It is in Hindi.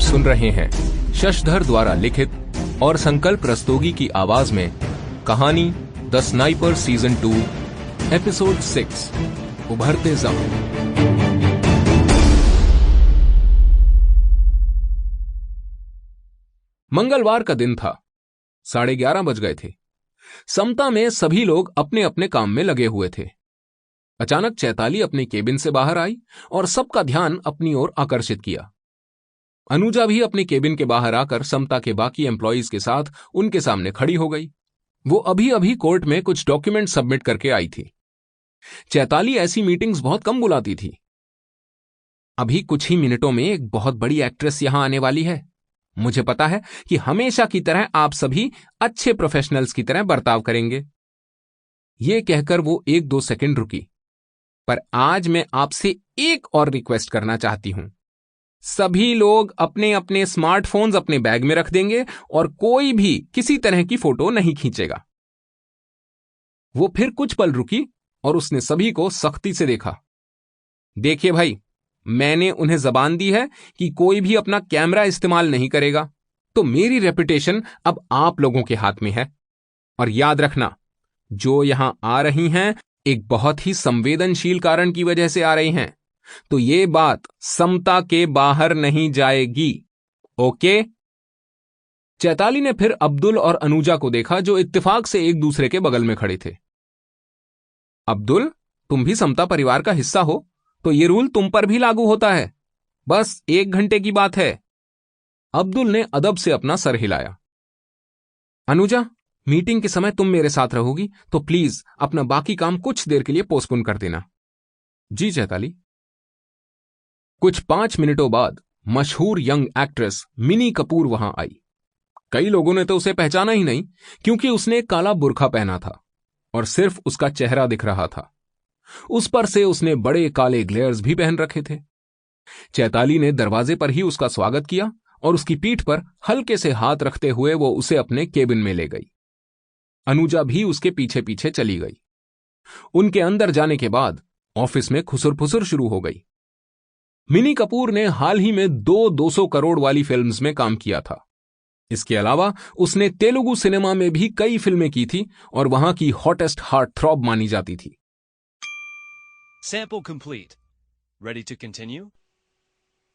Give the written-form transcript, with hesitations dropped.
सुन रहे हैं शशधर द्वारा लिखित और संकल्प रस्तोगी की आवाज में कहानी द स्नाइपर सीजन 2 एपिसोड 6 उभरते जम। मंगलवार का दिन था। 11:30 बज गए थे। समता में सभी लोग अपने अपने काम में लगे हुए थे। अचानक चैताली अपने केबिन से बाहर आई और सबका ध्यान अपनी ओर आकर्षित किया। अनुजा भी अपने केबिन के बाहर आकर समता के बाकी एम्प्लॉइज के साथ उनके सामने खड़ी हो गई। वो अभी अभी कोर्ट में कुछ डॉक्यूमेंट सबमिट करके आई थी। चैताली ऐसी मीटिंग्स बहुत कम बुलाती थी। अभी कुछ ही मिनटों में एक बहुत बड़ी एक्ट्रेस यहां आने वाली है। मुझे पता है कि हमेशा की तरह आप सभी अच्छे प्रोफेशनल्स की तरह बर्ताव करेंगे। यह कहकर वो 1-2 सेकंड रुकी। पर आज मैं आपसे एक और रिक्वेस्ट करना चाहती हूं। सभी लोग अपने अपने स्मार्टफोन्स अपने बैग में रख देंगे और कोई भी किसी तरह की फोटो नहीं खींचेगा। वो फिर कुछ पल रुकी और उसने सभी को सख्ती से देखा। देखिए भाई, मैंने उन्हें जबान दी है कि कोई भी अपना कैमरा इस्तेमाल नहीं करेगा, तो मेरी रेपुटेशन अब आप लोगों के हाथ में है। और याद रखना, जो यहां आ रही हैं एक बहुत ही संवेदनशील कारण की वजह से आ रही हैं, तो ये बात समता के बाहर नहीं जाएगी। ओके? चैताली ने फिर अब्दुल और अनुजा को देखा जो इत्तेफाक से एक दूसरे के बगल में खड़े थे। अब्दुल, तुम भी समता परिवार का हिस्सा हो, तो ये रूल तुम पर भी लागू होता है। बस 1 घंटे की बात है। अब्दुल ने अदब से अपना सर हिलाया। अनुजा, मीटिंग के समय तुम मेरे साथ रहोगी, तो प्लीज अपना बाकी काम कुछ देर के लिए पोस्टपोन कर देना। जी चैताली। कुछ 5 मिनटों बाद मशहूर यंग एक्ट्रेस मिनी कपूर वहां आई। कई लोगों ने तो उसे पहचाना ही नहीं, क्योंकि उसने एक काला बुर्का पहना था और सिर्फ उसका चेहरा दिख रहा था। उस पर से उसने बड़े काले ग्लेयर्स भी पहन रखे थे। चैताली ने दरवाजे पर ही उसका स्वागत किया और उसकी पीठ पर हल्के से हाथ रखते हुए वो उसे अपने केबिन में ले गई। अनुजा भी उसके पीछे पीछे चली गई। उनके अंदर जाने के बाद ऑफिस में खुसुर-फुसुर शुरू हो गई। मिनी कपूर ने हाल ही में 200 करोड़ वाली फिल्म्स में काम किया था। इसके अलावा उसने तेलुगु सिनेमा में भी कई फिल्में की थी और वहां की हॉटेस्ट हार्ट थ्रॉब मानी जाती थी। Sample complete. Ready to continue?